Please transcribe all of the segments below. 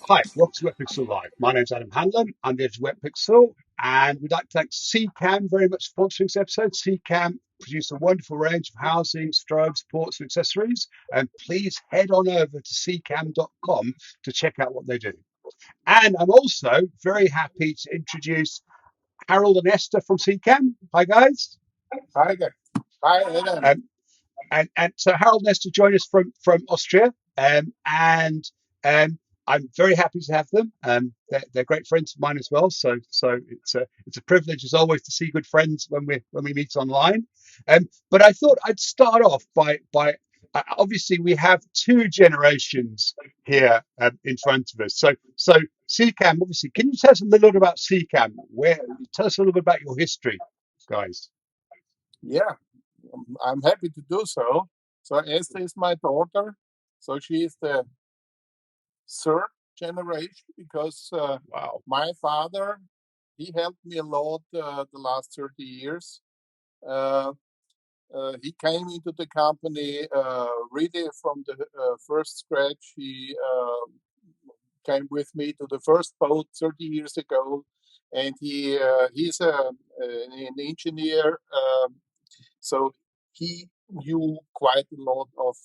Hi, welcome to Wetpixel Live. My name's Adam Hanlon. I'm the editor of Wetpixel, and we'd like to thank Seacam very much for sponsoring this episode. Seacam produce a wonderful range of housing, strobes, ports, and accessories. And please head on over to seacam.com to check out what they do. And I'm also very happy to introduce Harald and Esther from Seacam. Hi, guys. Hi there. Hi, Adam. And so Harald and Esther join us from Austria, and I'm very happy to have them. They're great friends of mine as well, so it's a privilege as always to see good friends when we meet online. But I thought I'd start off by obviously we have two generations here in front of us. So CCAM, obviously, can you tell us a little bit about CCAM? Tell us a little bit about your history, guys. Yeah, I'm happy to do so. So Esther is my daughter. So she is the third generation because Wow. my father, he helped me a lot the last 30 years. Uh, he came into the company really from the first scratch. He came with me to the first boat 30 years ago, and he's an engineer. So he knew quite a lot of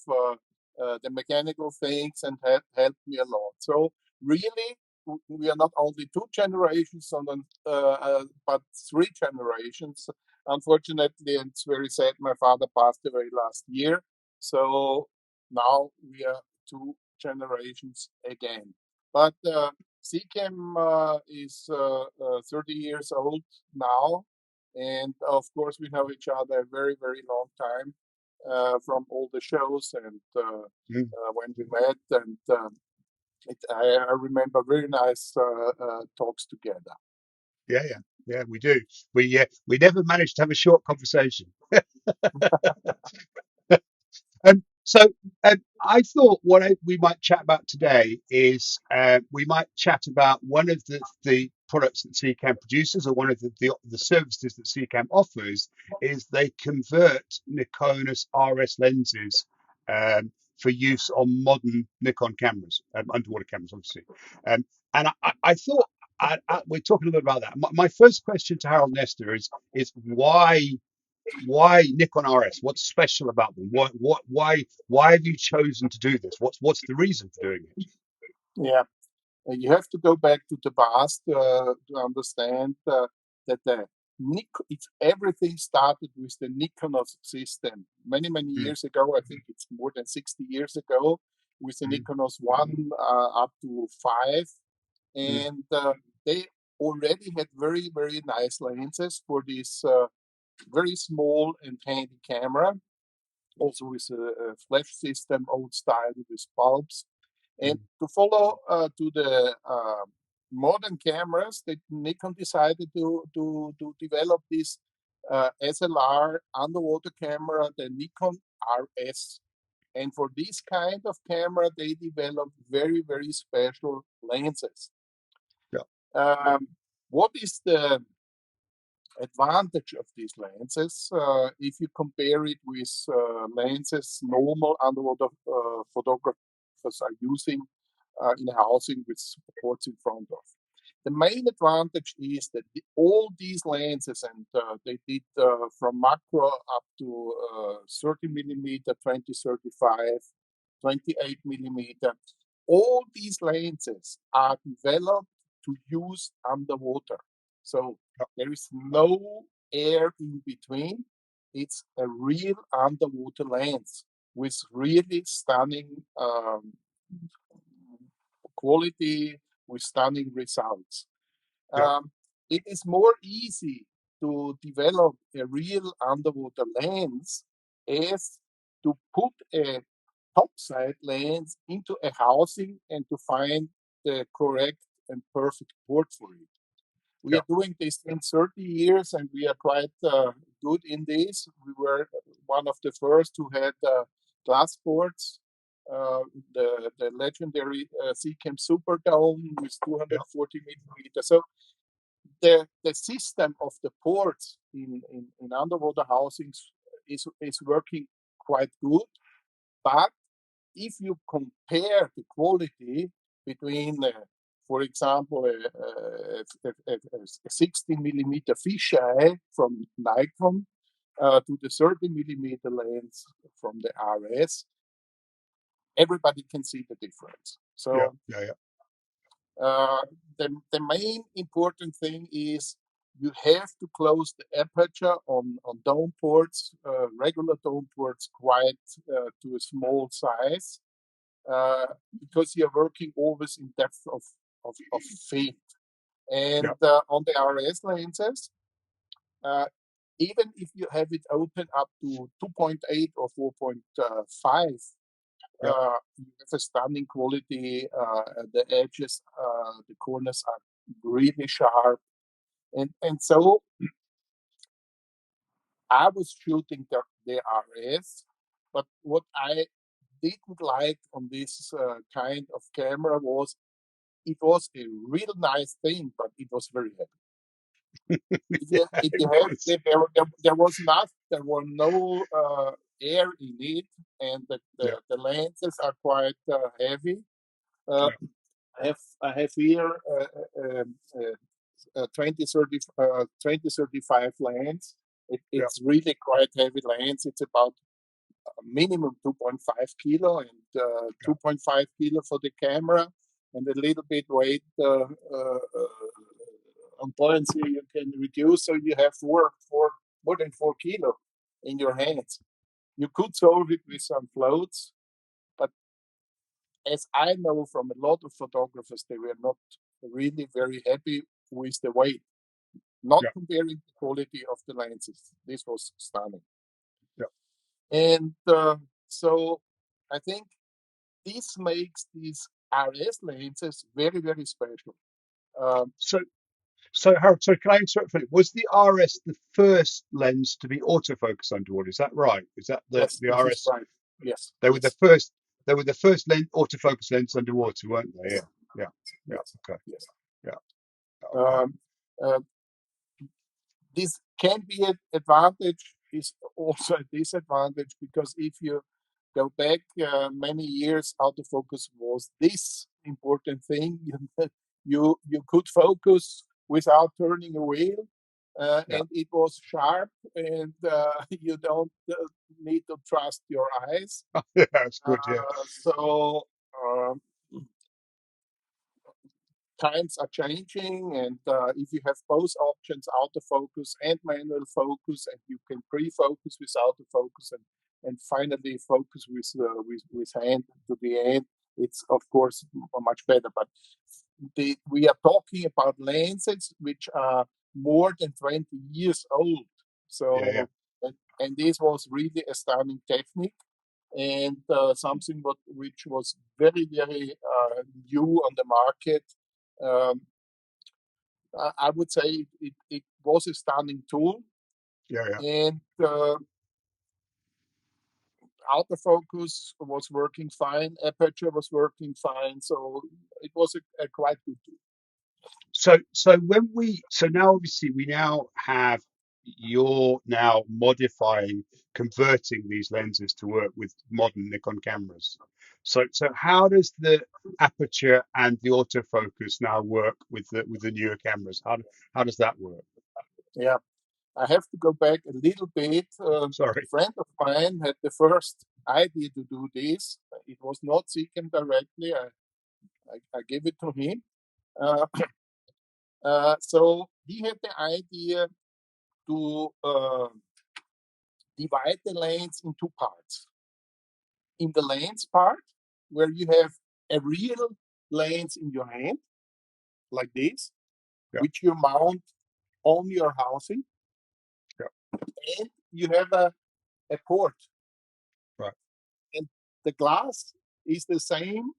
the mechanical things and helped me a lot. So really, we are not only two generations, but three generations. Unfortunately, and it's very sad, my father passed away last year. So now we are two generations again. But CCAM is 30 years old now, and of course, we know each other a very, very long time from all the shows and Mm. when we met. And I remember very nice talks together. Yeah, we do. We never managed to have a short conversation. So I thought we might chat about today is we might chat about one of the products that CCAM produces, or one of the services that CCAM offers, is they convert Nikonos RS lenses for use on modern Nikon cameras, underwater cameras, obviously. And I thought we're talking a little bit about that. My first question to Harold Nestor is why Nikon RS? What's special about them? Why have you chosen to do this? What's the reason for doing it? Yeah, you have to go back to the past to understand that it's everything started with the Nikonos system many Mm, years ago. I think it's more than 60 years ago, with the mm, Nikonos 1 up to 5, mm, and they already had very nice lenses for this very small and handy camera, also with a flash system, old style with bulbs. And mm, to follow to the modern cameras, that Nikon decided to develop this SLR underwater camera, the Nikon RS. And for this kind of camera, they developed very special lenses. yeah, Um, what is the advantage of these lenses if you compare it with lenses normal underwater photographers are using in housing with supports in front of? The main advantage is that all these lenses, and they did from macro up to 30 millimeter, 20, 35, 28 millimeter, all these lenses are developed to use underwater. So yeah, there is no air in between. It's a real underwater lens with really stunning quality, with stunning results. yeah, Um, it is more easy to develop a real underwater lens as to put a topside lens into a housing and to find the correct and perfect port for it. We yeah, are doing this in 30 years, and we are quite good in this. We were one of the first who had glass ports, uh, the legendary Seacam Superdome with yeah, 240 millimeters. So the system of the ports in underwater housings is working quite good. But if you compare the quality between for example, a 16 millimeter fisheye from Nikon to the 30 millimeter lens from the RS, everybody can see the difference. Yeah. So Yeah. Yeah. the main important thing is you have to close the aperture on dome ports, regular dome ports, quite to a small size, because you're working always in depth of field. And Yeah. on the RS lenses, even if you have it open up to 2.8 or 4.5, Yeah. you have a stunning quality. The edges, the corners are really sharp. And so I was shooting the RS, but what I didn't like on this kind of camera was it was a real nice thing, but it was very heavy. Yeah. If It you have was. there were no air in it, and Yeah. the lenses are quite heavy. Uh, Yeah. I have here 2035 lens. Yeah. It's really quite heavy lens. It's about minimum 2.5 kilo and Yeah. 2.5 kilo for the camera, and a little bit weight on buoyancy you can reduce, so you have more than 4 kilo in your hands. You could solve it with some floats, but as I know from a lot of photographers, they were not really very happy with the weight. Not Yeah. comparing the quality of the lenses. This was stunning. Yeah. And so I think this makes these RS lenses very, very special. Um, So, so Harold, so can I interrupt for you? Was the RS the first lens to be autofocus underwater? Is that right? Is that yes, the this is RS? right. Yes, They were the yes, first. They were the first autofocus lens underwater, weren't they? Yeah. Yeah. Yeah. yes, Okay. yes. Yeah. Okay. Um, uh, this can be an advantage, is also a disadvantage, because if you go back many years, autofocus was this important thing. You could focus without turning a wheel, Yeah. and it was sharp, and you don't need to trust your eyes. Yeah. That's good. Yeah. So um, times are changing, and if you have both options, autofocus and manual focus, and you can pre-focus with autofocus and finally focus with hand to the end, it's of course much better. But we are talking about lenses which are more than 20 years old. Yeah. Yeah. So and this was really a stunning technique, and something which was very, very new on the market. Um, I would say it was a stunning tool, Yeah. Yeah. and autofocus was working fine, aperture was working fine, so it was a quite good tool. So now obviously we now have you're now modifying, converting these lenses to work with modern Nikon cameras. So how does the aperture and the autofocus now work with the newer cameras? How does that work? Yeah, I have to go back a little bit. A Sorry. friend of mine had the first idea to do this. It was not Seacam directly. I gave it to him. Uh, so he had the idea to divide the lens in two parts. In the lens part, where you have a real lens in your hand, like this, Yeah. which you mount on your housing, Yeah. and you have a port. Right. And the glass is the same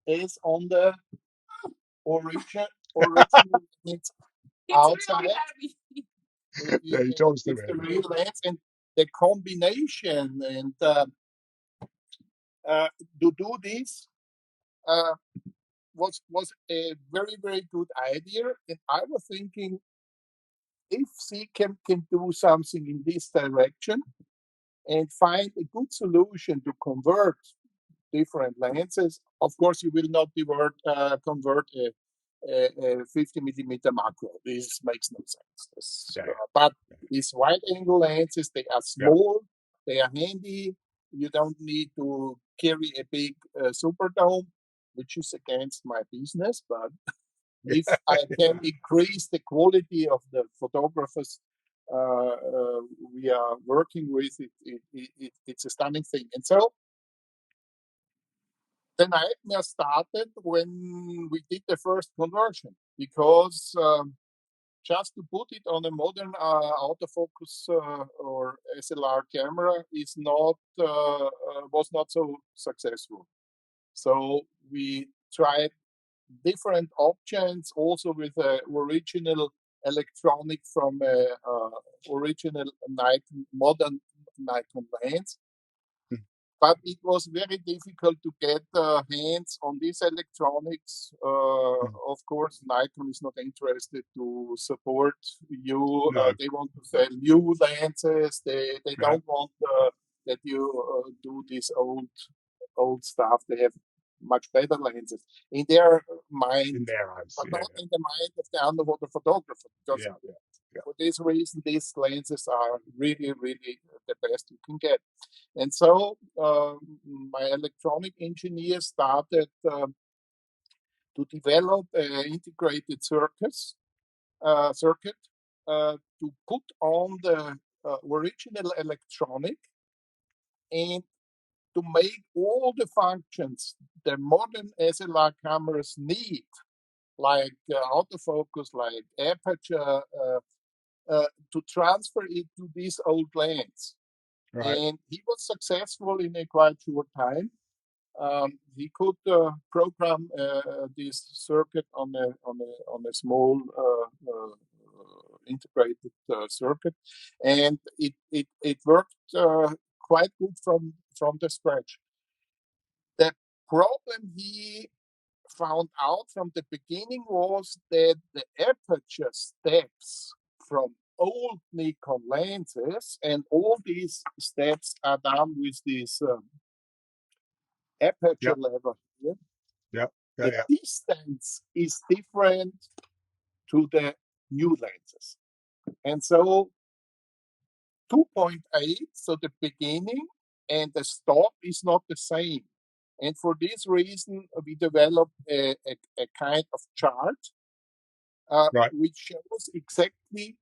as on the original lens outside. Yeah. You told us It's the already. real lens, and the combination and to do this uh, was a very, very good idea. And I was thinking, if Seacam can do something in this direction and find a good solution to convert different lenses, of course you will not convert a 50 millimeter macro. This makes no sense. Yeah. But these wide angle lenses, they are Yeah. small, they are handy. You don't need to carry a big super dome, which is against my business. But if I can increase the quality of the photographers we are working with, it's a stunning thing. And so the nightmare started when we did the first conversion, because just to put it on a modern autofocus or SLR camera is not was not so successful. So we tried different options, also with original electronic from original Nikon, modern Nikon lens. But it was very difficult to get hands on these electronics. Of course, Nikon is not interested to support you. No. They want to sell new lenses. They Yeah. don't want that you do this old stuff. They have much better lenses in their mind, In their eyes. but Yeah. not in the mind of the underwater photographer. Because Yeah. for this reason, these lenses are really, really the best you can get. And so my electronic engineer started to develop an integrated circuit to put on the original electronic and to make all the functions the modern SLR cameras need, like autofocus, like aperture, to transfer it to this old lens. Right. And he was successful in a quite short time. He could program this circuit on a small integrated circuit, and it worked quite good from the scratch. The problem he found out from the beginning was that the aperture steps from old Nikon lenses, and all these steps are done with this aperture level here. Yeah. The distance is different to the new lenses. And so 2.8, so the beginning and the stop is not the same. And for this reason, we developed a kind of chart which shows exactly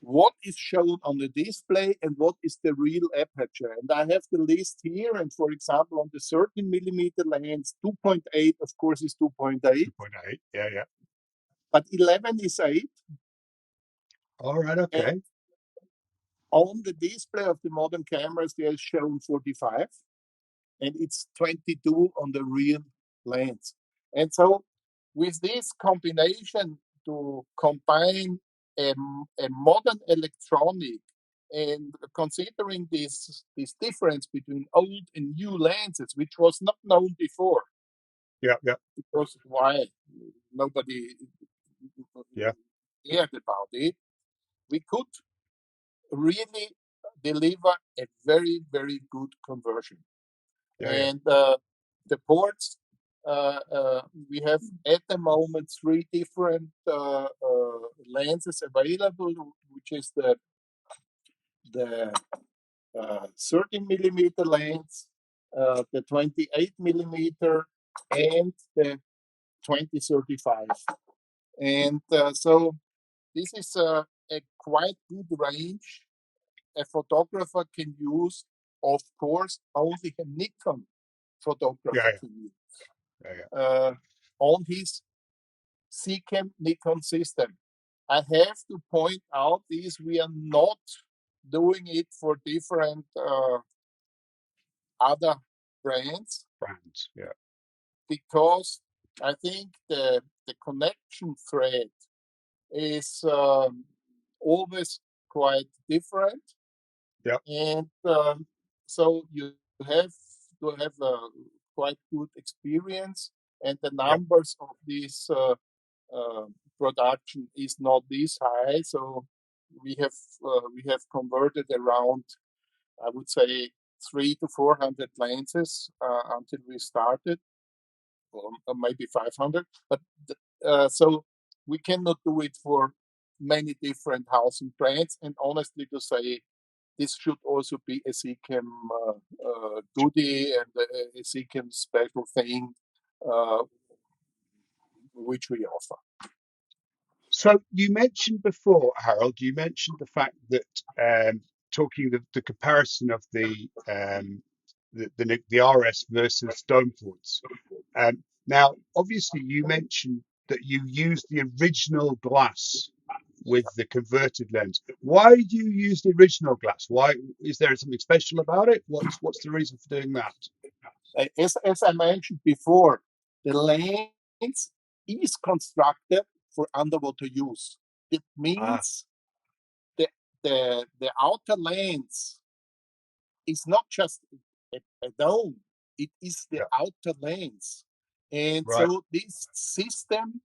what is shown on the display and what is the real aperture. And I have the list here. And for example, on the 13 millimeter lens, 2.8, of course, is 2.8. 2.8. Yeah. But 11 is 8. All right. Okay. And on the display of the modern cameras, they are shown 45. And it's 22 on the real lens. And so with this combination, to combine a modern electronic and considering this difference between old and new lenses, which was not known before. Yeah. Because why? Nobody cared about it. We could really deliver a very, very good conversion. And the ports, we have at the moment 3 different lenses available, which is the 30 millimeter lens, the 28 millimeter, and the 2035. And so this is a quite good range a photographer can use. Of course, only a Nikon photographer can use on his Seacam Nikon system. I have to point out this: we are not doing it for different other brands, because I think the connection thread is always quite different. And so you have to have a quite good experience, and the numbers of this production is not this high. So we have converted around, I would say, 300 to 400 lenses until we started, or maybe 500. But So we cannot do it for many different housing brands. And honestly to say, this should also be a Seacam goodie and a Seacam special thing, which we offer. So you mentioned before, Harald, you mentioned the fact that talking the comparison of the RS versus dome ports. Now, obviously, you mentioned that you used the original glass with the converted lens. Why do you use the original glass? Why is there something special about it? What's the reason for doing that? As I mentioned before, the lens is constructed for underwater use. It means the outer lens is not just a dome, it is the Yeah, outer lens. And right. so this system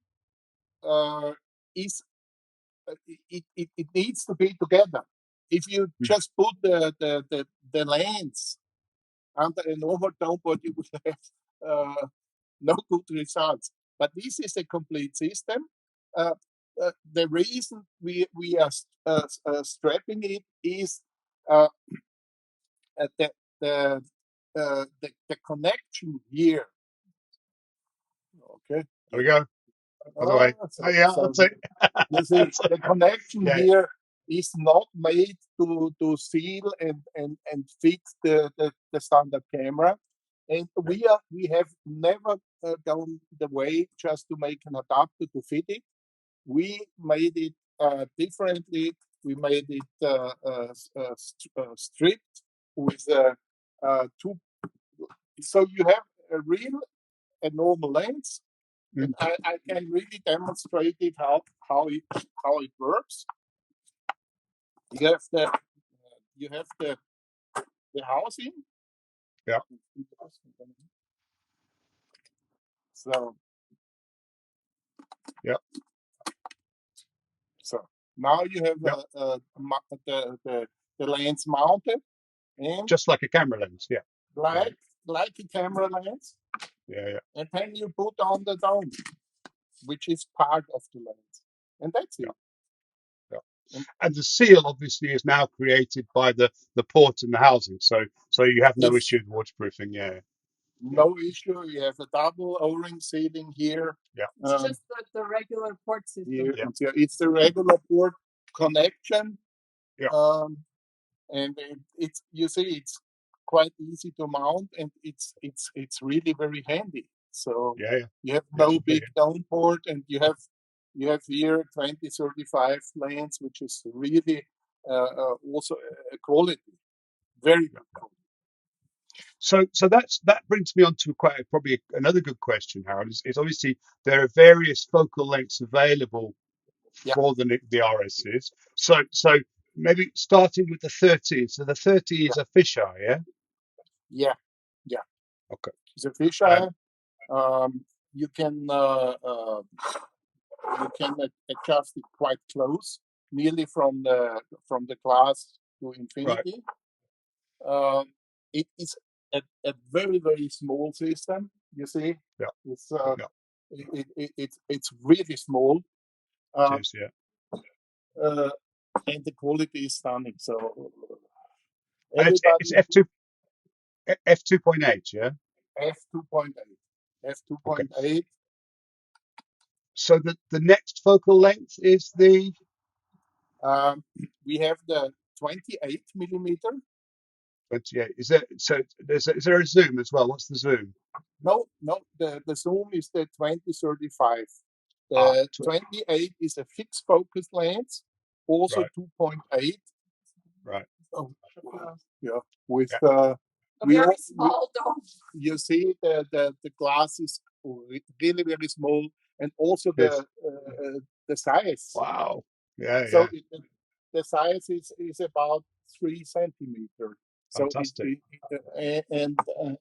is it needs to be together. If you Mm, just put the lens under a normal dome board, you would have no good results. But this is a complete system. Uh, the reason we are strapping it is uh, the, the, the connection here. Okay. there we go. By the way. Oh, yeah, So that's it. you see, the connection Yeah, here is not made to seal and fix the standard camera. And we have never gone the way just to make an adapter to fit it. We made it differently. We made it stripped with two. So you have a normal lens, and mm, I can really demonstrate it how it works. You have the housing. yeah, So yeah. so now you have Yeah. the lens mounted and Just like a camera lens. Yeah, yeah, like a camera lens, yeah, yeah, and then you put on the dome, which is part of the lens, and that's yeah, it. yeah. And And the seal obviously is now created by the port and the housing, so you have no if issue with waterproofing. Yeah, yeah, no issue, you have a double O-ring sealing here. yeah, It's just the regular port system. Here, yeah, it's the regular port connection. yeah, Um, and it's you see it's quite easy to mount, and it's really very handy. So yeah, yeah. you have It's no big brilliant. down port, and you have here 2035 lanes, which is really also a quality, very Yeah. good quality. So that brings me on to quite probably another good question, Harold. Is obviously there are various focal lengths available Yeah, for the RSs. So maybe starting with the 30. So the 30 yeah, is a fisheye, yeah. yeah, yeah. Okay. It's a Um, fisheye. Um, you can adjust it quite close, nearly from the glass to right. infinity. Um, it is a very very small system. You see, Yeah. it's Yeah. it's really small, It uh, is. Yeah. uh, and the quality is stunning. So And it's everybody f2.8. Yeah. f2.8 Okay. f2.8. So the next focal length is the We have the 28 millimeter. 28. Is there is there a zoom as well? What's the zoom? No, no, the zoom is the 2035. Ah, The 28 is a fixed focus lens, also right, 2.8. right. Oh, yeah, with Yeah. A very small dome. you see the glass is really very small, and also It is. the size. Wow. Yeah. So Yeah. the size is about 3 centimeter. So Fantastic.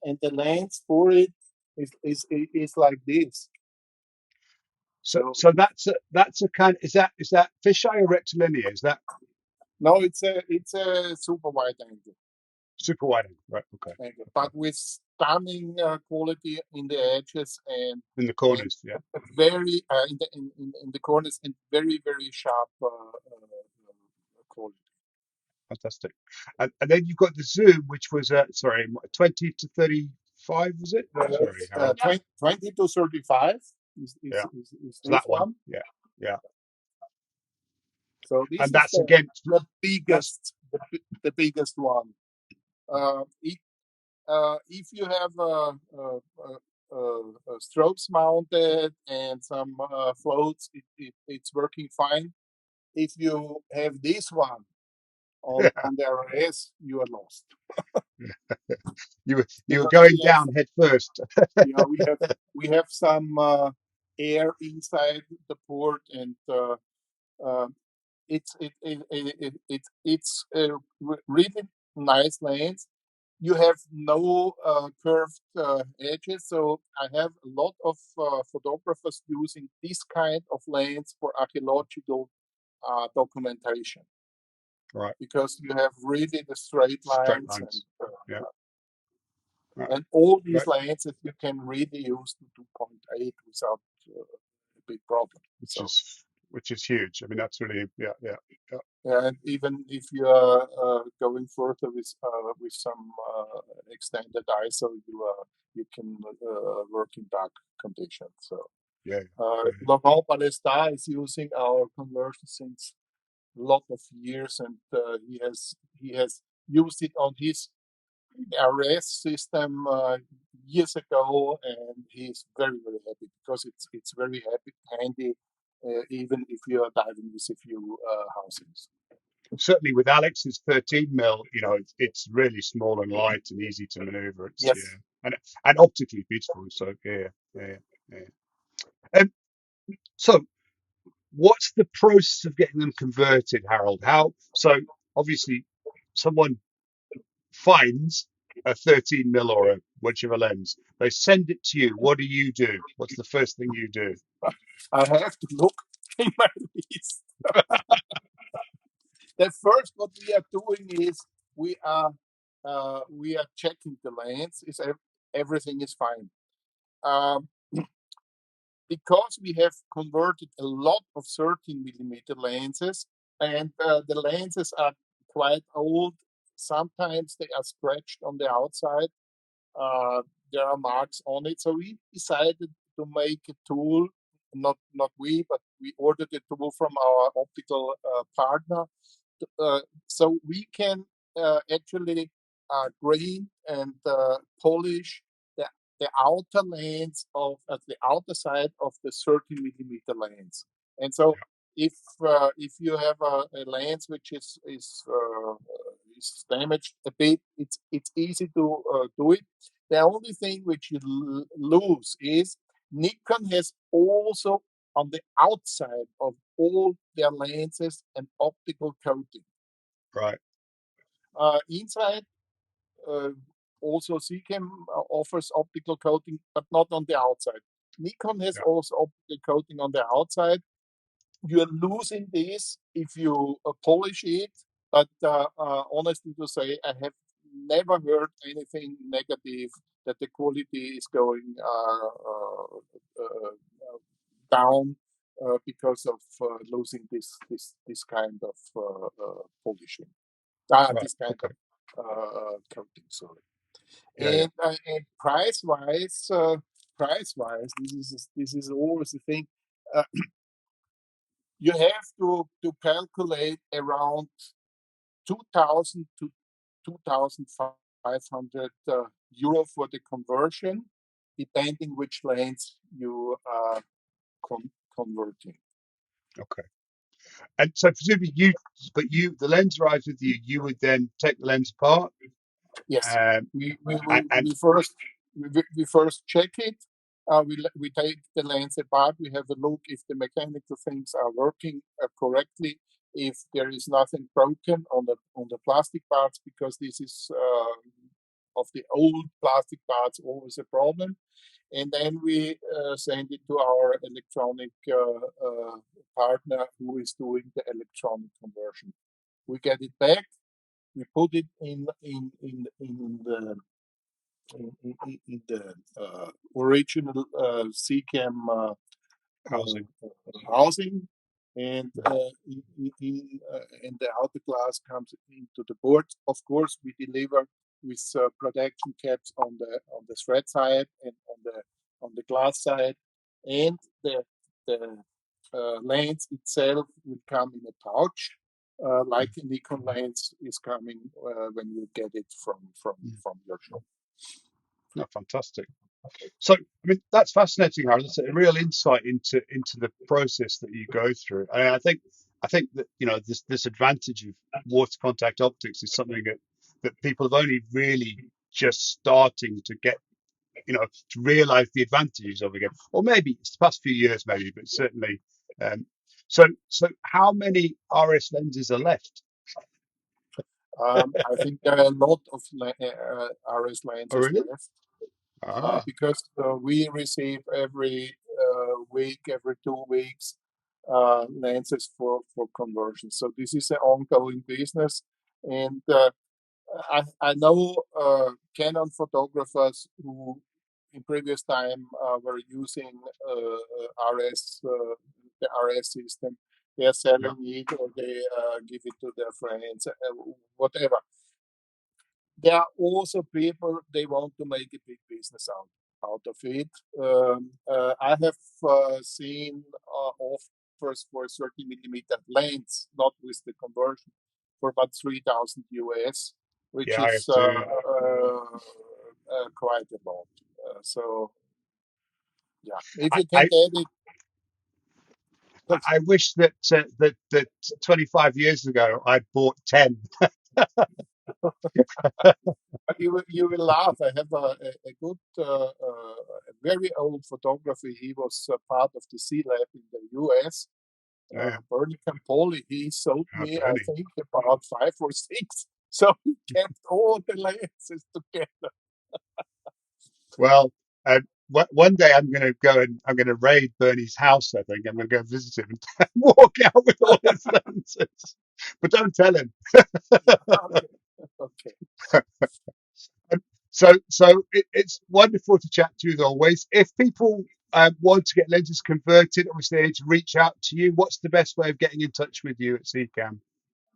and the lens for it is like this. So So that's a kind. Is that fisheye or rectilinear? Is that no, it's a super wide angle, super wide angle? Right. Okay. Okay. but with stunning quality in the edges and in the corners. Yeah, very in the corners and very sharp quality. fantastic. And then you've got the zoom, which was sorry, 20 to 35, was it? Sorry, Harold. 20 to 35 is Yeah, this so that one. one. Yeah, yeah. So this And is that's again, the that's biggest one. If you have strobes mounted and some floats, it's working fine. If you have this one on the RS, you are lost. you were Because going down head first. yeah, we have some air inside the port, and it's a really nice lens. You have no curved edges, so I have a lot of photographers using this kind of lens for archaeological documentation. Right. Because you have really the straight Straight lines, lines. Yeah. Right. and all these Right. lenses you can really use to 2.8 without a big problem. Which is huge. I mean, that's really yeah. And even if you are going further with some extended ISO, you can work in dark conditions. So Yeah. Laurent Balestar is using our conversion since a lot of years, and he has used it on his RS system years ago, and he's very happy because it's very handy, even if you are diving with a few housings. Certainly with Alex's 13mm, it's really small and light and easy to maneuver. It's Yes. and optically beautiful. So yeah. So what's the process of getting them converted, Harold? So obviously someone finds a 13mm or a whichever lens, they send it to you. What do you do? What's the first thing you do? I have to look in my list. The first what we are doing is we are checking the lens. Is everything is fine. Because we have converted a lot of 13mm lenses, and the lenses are quite old. Sometimes they are scratched on the outside. There are marks on it. So we decided to make a tool. Not we, but we ordered a tool from our optical partner, so we can actually grade and polish the outer lens of the outer side of the 30mm lens. And so if you have a lens which is damaged a bit, it's easy to do it. The only thing which you lose is Nikon has also on the outside of all their lenses an optical coating. Right. Inside, also Seacam offers optical coating, but not on the outside. Nikon has also optical coating on the outside. You're losing this if you polish it, but honestly to say, I have never heard anything negative that the quality is going down because of losing this kind of polishing. This kind of coating, sorry. And price wise, this is always the thing. You have to calculate around 2,000 to 2,500 euro for the conversion, depending which lens you are converting. Okay. And so presumably the lens arrives with you. You would then take the lens apart. Yes, we And first check it. We take the lens apart. We have a look if the mechanical things are working correctly. If there is nothing broken on the plastic parts, because this is of the old plastic parts always a problem. And then we send it to our electronic partner who is doing the electronic conversion. We get it back. We put it in the in the original Seacam Housing. housing, and and the outer glass comes into the board. Of course, we deliver with protection caps on the thread side and on the glass side, and the lens itself will come in a pouch, like a Nikon lens is coming when you get it from your shop. No, fantastic. So, I mean, that's fascinating, Harald. That's a real insight into the process that you go through. And I think that this advantage of water contact optics is something that people have only really just starting to get, to realize the advantages of again. Or maybe it's the past few years, maybe, but certainly. Um, so how many RS lenses are left? I think there are a lot of RS Oh, lenses really? left. Ah, Because we receive every week, every 2 weeks, lenses for conversion. So this is an ongoing business, and I know Canon photographers who, in previous time, were using RS, the RS system. They are yeah, selling it, or they give it to their friends, whatever. There are also people, they want to make a big business out of it. I have seen offers for a 30 millimeter lens, not with the conversion, for about 3,000 US, which yeah, I is have to. quite a lot. So yeah, if I, you can I get it, that's I wish that 25 years ago I'd bought 10. you will laugh. I have a good, a very old photographer. He was part of the C Lab in the US. Yeah, Bernie Campoli. He sold me, I Bernie. think, about 5 or 6. So he kept all the lenses together. Well, one day I'm going to go and I'm going to raid Bernie's house. I think I'm going to go visit him and walk out with all his lenses. But don't tell him. Okay. Okay. It's wonderful to chat to you as always. If people want to get lenses converted, obviously they need to reach out to you. What's the best way of getting in touch with you at CCAM?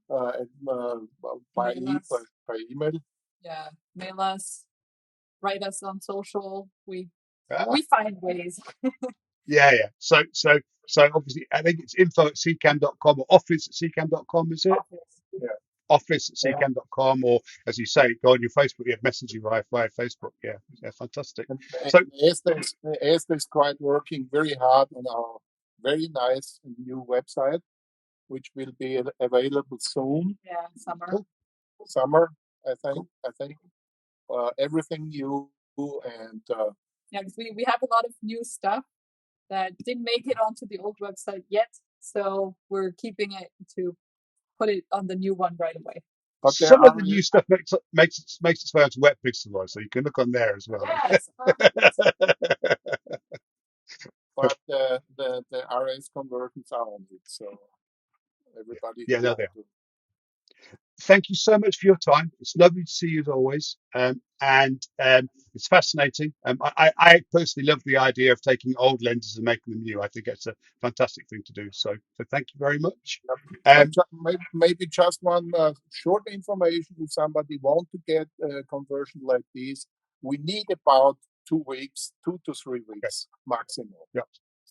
By, Mail us. by email. Yeah, mail us, write us on social. Ah, We find ways. yeah. So obviously, I think it's info@ccam.com or office@ccam.com, is it? Office. Yeah. Office@ccam.com, or as you say, go on your Facebook, you have messaging via Facebook. Yeah, fantastic. And So, Esther is quite working very hard on our very nice new website, which will be available soon. Yeah, summer. cool, Summer, I cool. think. Everything new, and Yeah, because we have a lot of new stuff that didn't make it onto the old website yet. So we're keeping it to put it on the new one right away. but there Some of are the new stuff makes its way onto Wetpixel, so you can look on there as well. Yes. but the RS conversions are on it, so everybody Yeah, who no, wants there. to. Thank you so much for your time. It's lovely to see you as always, and it's fascinating. I personally love the idea of taking old lenses and making them new. I think it's a fantastic thing to do. So thank you very much. But Um, maybe just one short information. If somebody want to get a conversion like this, we need about 2 weeks, 2 to 3 okay, weeks maximum. yeah,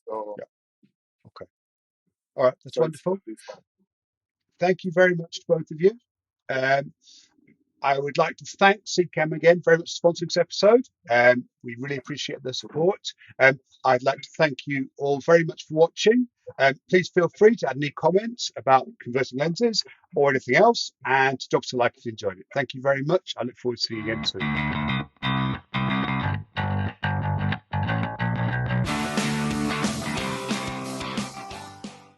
So, yeah, okay, all right, that's so it's not wonderful. before. Thank you very much to both of you. Um, I would like to thank CCAM again very much for sponsoring this episode. We really appreciate the support. I'd like to thank you all very much for watching. Please feel free to add any comments about converting lenses or anything else, and to drop us a like if you enjoyed it. Thank you very much. I look forward to seeing you again soon.